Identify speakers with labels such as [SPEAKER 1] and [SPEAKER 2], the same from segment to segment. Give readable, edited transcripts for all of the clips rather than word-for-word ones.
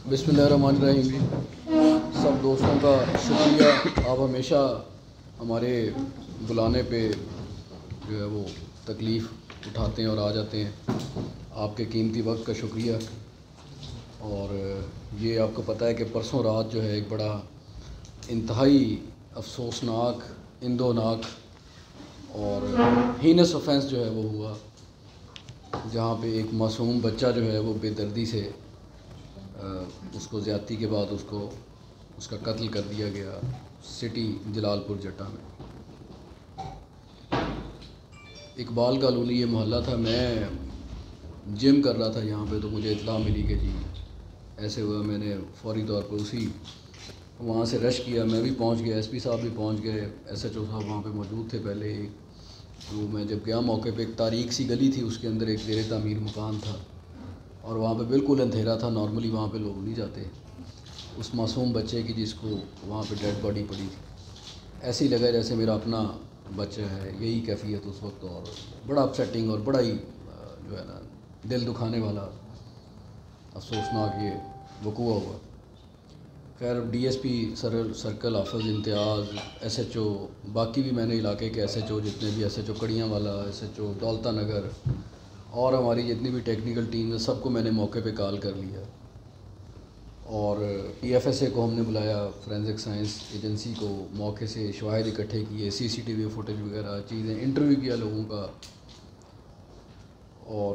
[SPEAKER 1] बिस्मिल्लाहिर्रहमानिर्रहीम जी। सब दोस्तों का शुक्रिया, आप हमेशा हमारे बुलाने पे जो है वो तकलीफ़ उठाते हैं और आ जाते हैं। आपके कीमती वक्त का शुक्रिया। और ये आपको पता है कि परसों रात जो है एक बड़ा इंतहाई अफसोसनाक, इंदोनाक और हीनस ऑफेंस जो है वो हुआ, जहाँ पे एक मासूम बच्चा जो है वो बेदर्दी से उसको ज़्यादती के बाद उसका कत्ल कर दिया गया सिटी जलालपुर जट्टा में। इकबाल कॉलोनी ये मोहल्ला था। मैं जिम कर रहा था यहाँ पे, तो मुझे इत्तला मिली कि जी ऐसे हुआ। मैंने फ़ौरी तौर पर उसी वहाँ से रश किया। मैं भी पहुँच गया, एसपी साहब भी पहुँच गए, एसएचओ साहब वहाँ पे मौजूद थे पहले ही। तो मैं जब गया मौके पे, एक तारीख सी गली थी, उसके अंदर एक ज़ेर तामीर मकान था और वहाँ पे बिल्कुल अंधेरा था। नॉर्मली वहाँ पे लोग नहीं जाते। उस मासूम बच्चे की जिसको वहाँ पे डेड बॉडी पड़ी थी, ऐसे ही लगा जैसे मेरा अपना बच्चा है। यही कैफियत उस वक्त, और बड़ा अपसेटिंग और बड़ा ही जो है ना दिल दुखाने वाला अफसोसनाक ये वक़ूआ हुआ। खैर डीएसपी सर्कल हाफिज़ इम्तियाज़, एसएचओ, बाकी भी मैंने इलाके के एसएचओ, जितने भी एसएचओ कड़ियाँ वाला, एसएचओ दौलता नगर और हमारी जितनी भी टेक्निकल टीम है, सबको मैंने मौके पे कॉल कर लिया। और पीएफएसए को हमने बुलाया, फोरेंसिक साइंस एजेंसी को, मौके से शवाहिद इकट्ठे किए, सीसीटीवी फुटेज वगैरह चीज़ें, इंटरव्यू किया लोगों का। और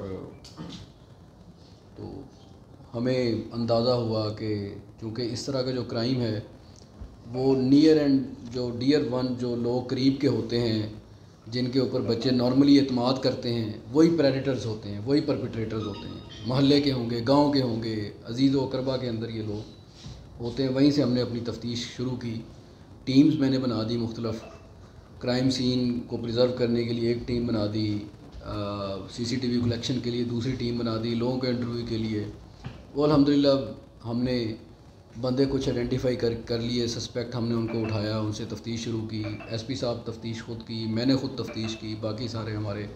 [SPEAKER 1] तो हमें अंदाज़ा हुआ कि चूँकि इस तरह का जो क्राइम है वो नियर एंड जो डियर वन, जो लोग करीब के होते हैं, जिनके ऊपर बच्चे नॉर्मली एतमाद करते हैं, वही प्रेडेटर्स होते हैं, वही परपिट्रेटर्स होते हैं। मोहल्ले के होंगे, गांव के होंगे, अजीज़ व अकरबा के अंदर ये लोग होते हैं। वहीं से हमने अपनी तफ्तीश शुरू की। टीम्स मैंने बना दी मुख्तलफ़। क्राइम सीन को प्रिज़र्व करने के लिए एक टीम बना दी, सीसीटीवी कलेक्शन के लिए दूसरी टीम बना दी, लोगों के इंटरव्यू के लिए। वो अल्हम्दुलिल्लाह हमने बंदे कुछ आइडेंटिफाई कर लिए, सस्पेक्ट हमने उनको उठाया, उनसे तफ्तीश शुरू की। एसपी साहब तफ्तीश ख़ुद की, मैंने ख़ुद तफ्तीश की, बाकी सारे हमारे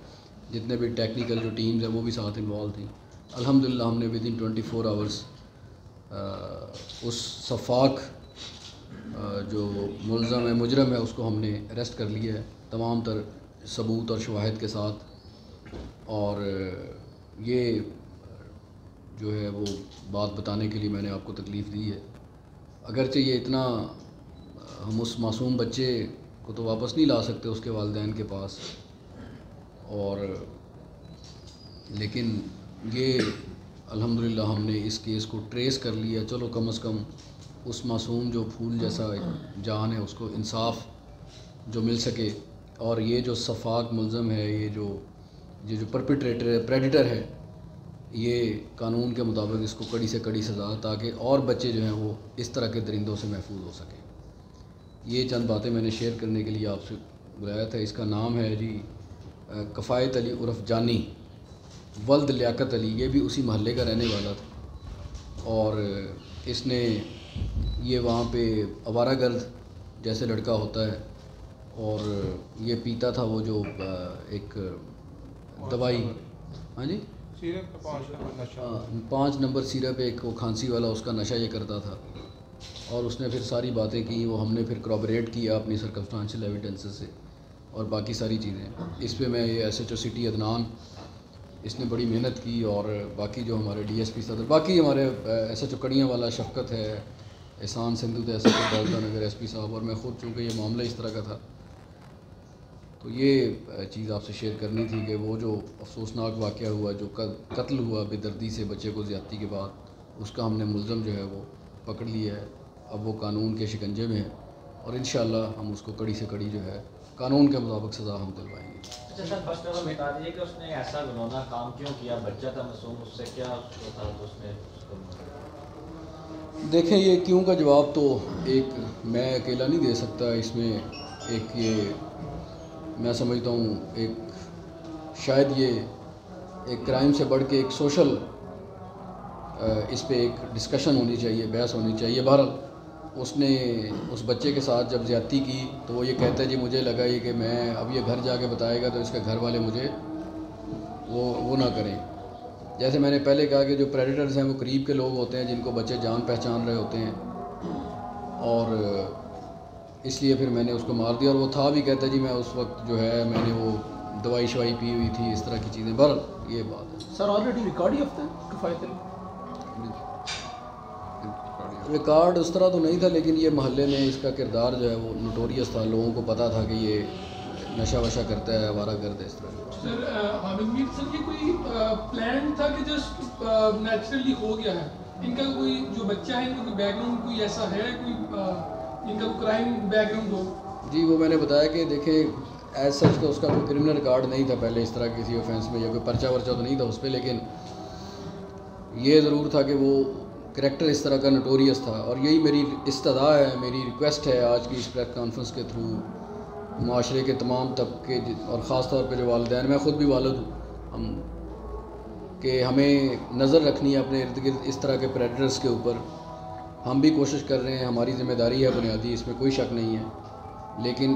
[SPEAKER 1] जितने भी टेक्निकल जो टीम्स हैं वो भी साथ इन्वॉल्व थी। अल्हम्दुलिल्लाह हमने विद इन 24 आवर्स उस सफ़ाक जो मुल्ज़म है, मुजरम है, उसको हमने अरेस्ट कर लिया है तमाम तर सबूत और शवाहिद के साथ। और ये जो है वो बात बताने के लिए मैंने आपको तकलीफ़ दी है। अगरचे ये इतना, हम उस मासूम बच्चे को तो वापस नहीं ला सकते उसके वालिदैन के पास, और लेकिन ये अल्हम्दुलिल्लाह हमने इस केस को ट्रेस कर लिया। चलो कम से कम उस मासूम जो फूल जैसा जान है उसको इंसाफ जो मिल सके। और ये जो सफ़ाक मुल्ज़म है, ये जो परपिट्रेटर है, प्रेडिटर है, ये कानून के मुताबिक इसको कड़ी से कड़ी सज़ा, ताकि और बच्चे जो हैं वो इस तरह के दरिंदों से महफूज हो सकें। ये चंद बातें मैंने शेयर करने के लिए आपसे बुलाया था। इसका नाम है जी कफ़ायत अली उर्फ़ जानी, वल्द लियाकत अली। ये भी उसी महल्ले का रहने वाला था और इसने ये वहाँ पे आवारागर्द जैसे लड़का होता है, और ये पीता था वो जो एक दवाई, हाँ जी, 5 नंबर सिरप, एक वो खांसी वाला, उसका नशा ये करता था। और उसने फिर सारी बातें की, वो हमने फिर क्रॉबरेट किया अपनी सर्कमस्टांशियल एविडेंसेस से और बाकी सारी चीज़ें। इस पे मैं ये एसएचओ सिटी अदनान, इसने बड़ी मेहनत की, और बाकी जो हमारे डीएसपी सदर, बाकी हमारे एसएचओ कड़ियाँ वाला शफ़क़त है, एहसान सिंधु थे, एसएचओ दौलता नगर एसपी साहब, और मैं ख़ुद, चूँकि ये मामला इस तरह का था तो ये चीज़ आपसे शेयर करनी थी कि वो जो अफसोसनाक वाक़या हुआ, जो कत्ल हुआ बेदर्दी से बच्चे को ज़्यादती के बाद, उसका हमने मुल्ज़म जो है वो पकड़ लिया है। अब वो कानून के शिकंजे में है और इंशाअल्लाह हम उसको कड़ी से कड़ी जो है कानून के मुताबिक सज़ा हम दिलवाएंगे।
[SPEAKER 2] अच्छा सर, फर्स्ट ऑफ ऑल बता दीजिए कि उसने ऐसा घिनौना काम क्यों किया? बच्चा था मासूम, उससे क्या था तो उसने उसको...
[SPEAKER 1] देखें, ये क्यों का जवाब तो एक मैं अकेला नहीं दे सकता। इसमें एक ये मैं समझता हूँ, एक शायद ये एक क्राइम से बढ़ के एक सोशल इस पे एक डिस्कशन होनी चाहिए, बहस होनी चाहिए। बहरहाल उसने उस बच्चे के साथ जब ज़्यादती की तो वो ये कहता है जी मुझे लगा ये कि मैं अब ये घर जाके बताएगा तो इसके घर वाले मुझे वो ना करें, जैसे मैंने पहले कहा कि जो प्रेडेटर्स हैं वो करीब के लोग होते हैं जिनको बच्चे जान पहचान रहे होते हैं, और इसलिए फिर मैंने उसको मार दिया। और वो था भी कहता जी मैं उस वक्त जो है मैंने वो दवाई शवाई पी हुई थी, इस तरह की चीज़ें। बहरहाल ये बात है।
[SPEAKER 3] Sir already record he of
[SPEAKER 1] record उस तरह तो नहीं था, लेकिन ये मोहल्ले में इसका किरदार जो है वो नोटोरियस था, लोगों को पता था कि ये नशा वशा करता है, आवारा गर्द है, इस तरह।
[SPEAKER 3] सर हामिद मीर सर, ये कोई प्लान था कि जस्ट नेचुरली हो गया है? इनका कोई जो बच्चा है इनका कोई बैकग्राउंड कोई ऐसा है, कोई इनका कोई क्राइम बैकग्राउंड हो?
[SPEAKER 1] जी वो मैंने बताया कि देखें एज सच तो उसका कोई क्रिमिनल रिकॉर्ड नहीं था पहले इस तरह किसी ऑफेंस में, या कोई पर्चा वर्चा तो नहीं था उस पर, लेकिन ये ज़रूर था कि वो करैक्टर इस तरह का नोटोरियस था। और यही मेरी इस्तदा है, मेरी रिक्वेस्ट है आज की इस प्रेस कॉन्फ्रेंस के थ्रू माशरे के तमाम तबके और ख़ास तौर पे जो वालिदैन, मैं ख़ुद भी वालिद हूँ, हम कि हमें नज़र रखनी है अपने इर्द गिर्द इस तरह के प्रेडेटर्स के ऊपर। हम भी कोशिश कर रहे हैं, हमारी ज़िम्मेदारी है बुनियादी, इसमें कोई शक नहीं है। लेकिन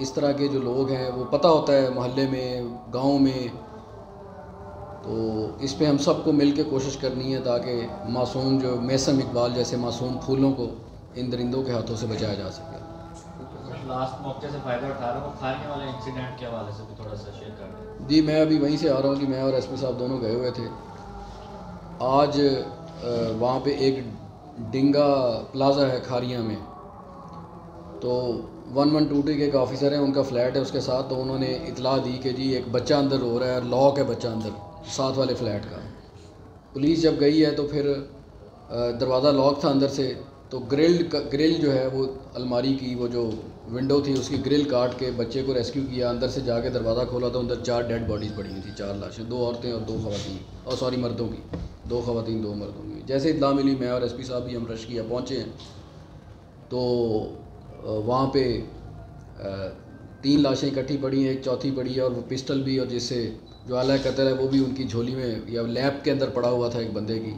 [SPEAKER 1] इस तरह के जो लोग हैं वो पता होता है मोहल्ले में, गाँव में, तो इस पे हम सबको मिल के कोशिश करनी है ताकि मासूम जो मौसम इकबाल जैसे मासूम फूलों को इन दरिंदों के हाथों से बचाया जा सके।
[SPEAKER 2] लास्ट मौके से फ़ायदा उठा रहा हूँ, खाने वाले इंसिडेंट के हवाले से भी थोड़ा सा शेयर कर दें।
[SPEAKER 1] जी मैं अभी वहीं से आ रहा हूँ कि मैं और एसपी साहब दोनों गए हुए थे। आज वहाँ पे एक डिंगा प्लाज़ा है खारियाँ में, तो 112 के एक ऑफिसर हैं, उनका फ्लैट है उसके साथ, तो उन्होंने इतला दी कि जी एक बच्चा अंदर रो रहा है, लॉक है बच्चा अंदर साथ वाले फ्लैट का। पुलिस जब गई है तो फिर दरवाज़ा लॉक था अंदर से, तो ग्रिल जो है वो अलमारी की वो जो विंडो थी उसकी ग्रिल काट के बच्चे को रेस्क्यू किया। अंदर से जाके दरवाज़ा खोला तो अंदर 4 डेड बॉडीज़ पड़ी हुई थी, 4 लाशें, 2 औरतें और 2 ख़वातीन, और सॉरी मर्दों की, 2 ख़वातीन 2 मर्दों की। जैसे इत्तला मिली मैं और एसपी साहब भी हम रश किया पहुँचे हैं, तो वहाँ पे 3 लाशें इकट्ठी पड़ी हैं, एक चौथी पड़ी है, और वो पिस्टल भी और जिससे जो आला कत्ल है वो भी उनकी झोली में या लैब के अंदर पड़ा हुआ था एक बंदे की।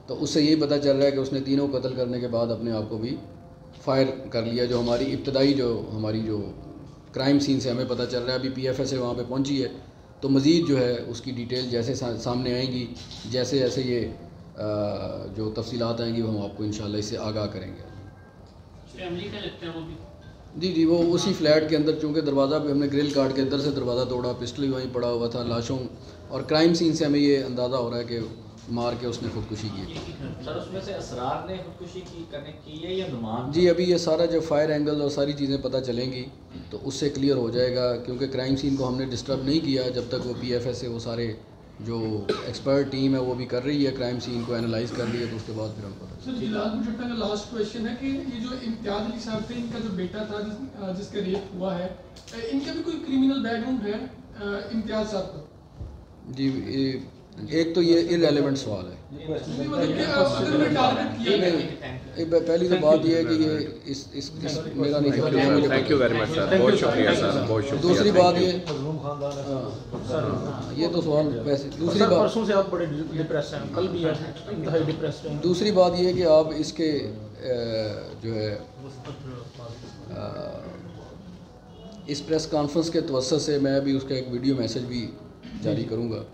[SPEAKER 1] तो उससे यही पता चल रहा है कि उसने तीनों कत्ल करने के बाद अपने आप को भी फायर कर लिया। जो हमारी इब्तदाई जो हमारी जो क्राइम सीन से हमें पता चल रहा है, अभी PFS वहाँ पे पहुँची है, तो मज़ीद जो है उसकी डिटेल जैसे सामने आएंगी, जैसे जैसे ये जो तफसीलात आएंगी वो हम आपको इंशाल्लाह इससे आगाह करेंगे।
[SPEAKER 3] फैमिली का लगता है वो भी?
[SPEAKER 1] जी वो उसी फ्लैट के अंदर, चूँकि दरवाज़ा भी हमने ग्रिल काट के अंदर से दरवाज़ा तोड़ा, पिस्टल भी वहीं पड़ा हुआ था, लाशों और क्राइम सीन से हमें ये अंदाज़ा हो रहा है कि मार के उसने खुदकुशी की।
[SPEAKER 2] सर उसमें से असरार ने खुदकुशी की है या नुमान?
[SPEAKER 1] जी अभी ये सारा जो फायर एंगल और सारी चीज़ें पता चलेंगी तो उससे क्लियर हो जाएगा, क्योंकि क्राइम सीन को हमने डिस्टर्ब नहीं किया जब तक वो PFS से वो सारे जो एक्सपर्ट टीम है वो भी कर रही है, क्राइम सीन को एनालाइज कर रही है, तो उसके बाद फिर हम पता।
[SPEAKER 3] सर जिलाल मुझट्टा का लास्ट क्वेश्चन है कि ये जो इम्तियाज़ अली साहब थे, इनका जो बेटा था जिसका रेप हुआ है, इनका भी कोई क्रिमिनल बैकग्राउंड है इम्तियाज़ साहब का?
[SPEAKER 1] जी एक तो ये इररेलेवेंट सवाल है। पहली तो बात ये है कि ये इस मेरा नहीं ख्याल।
[SPEAKER 4] Thank you very much sir, बहुत शुक्रिया सर, बहुत शुक्रिया।
[SPEAKER 1] दूसरी बात ये ये तो सवाल वैसे, दूसरी बात
[SPEAKER 3] परसों से आप बड़े डिप्रेस हैं, कल भी इंतहाई डिप्रेस हैं।
[SPEAKER 1] दूसरी बात ये है कि आप इसके जो है इस प्रेस कॉन्फ्रेंस के तवज्जुह से मैं भी उसका एक वीडियो मैसेज भी जारी करूँगा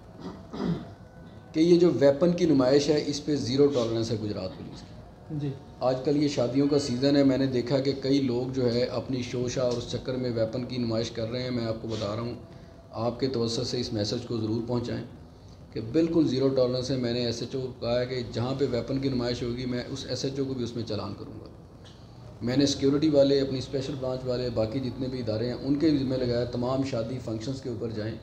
[SPEAKER 1] कि ये जो वेपन की नुमाइश है इस पे ज़ीरो टॉलरेंस है गुजरात पुलिस की।
[SPEAKER 3] जी
[SPEAKER 1] आजकल ये शादियों का सीज़न है, मैंने देखा कि कई लोग जो है अपनी शोशा और उस चक्कर में वेपन की नुमाइश कर रहे हैं। मैं आपको बता रहा हूँ, आपके तवज्जुह से इस मैसेज को ज़रूर पहुँचाएँ कि बिल्कुल ज़ीरो टॉलरेंस है। मैंने SHO को कहा है कि जहाँ पे वेपन की नुमाइश होगी मैं उस SHO को भी उसमें चालान करूँगा। मैंने सिक्योरिटी वाले, अपनी स्पेशल ब्रांच वाले, बाकी जितने भी इदारे हैं उनके भी ज़िम्मे लगाया, तमाम शादी फंक्शंस के ऊपर जाएँ।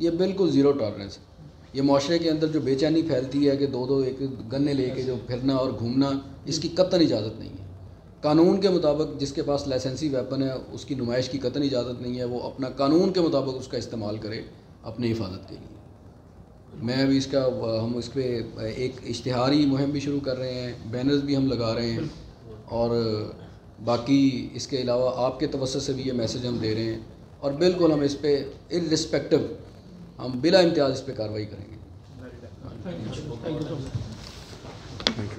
[SPEAKER 1] ये बिल्कुल ज़ीरो टॉलरेंस है। ये माशरे के अंदर जो बेचैनी फैलती है कि दो एक गन्ने लेके जो फिरना और घूमना, इसकी कतई इजाज़त नहीं है। कानून के मुताबिक जिसके पास लाइसेंसी वेपन है उसकी नुमाइश की कतई इजाज़त नहीं है, वो अपना कानून के मुताबिक उसका इस्तेमाल करे अपनी हिफाजत के लिए। मैं अभी इसका हम इस पर एक इश्तिहारी मुहिम भी शुरू कर रहे हैं, बैनर्स भी हम लगा रहे हैं, और बाकी इसके अलावा आपके तवज्जुह से भी ये मैसेज हम दे रहे हैं, और बिल्कुल हम इस पर इर्रिस्पेक्टिव हम बिला इम्तियाज़ इस पर कार्रवाई करेंगे।
[SPEAKER 3] Thank you.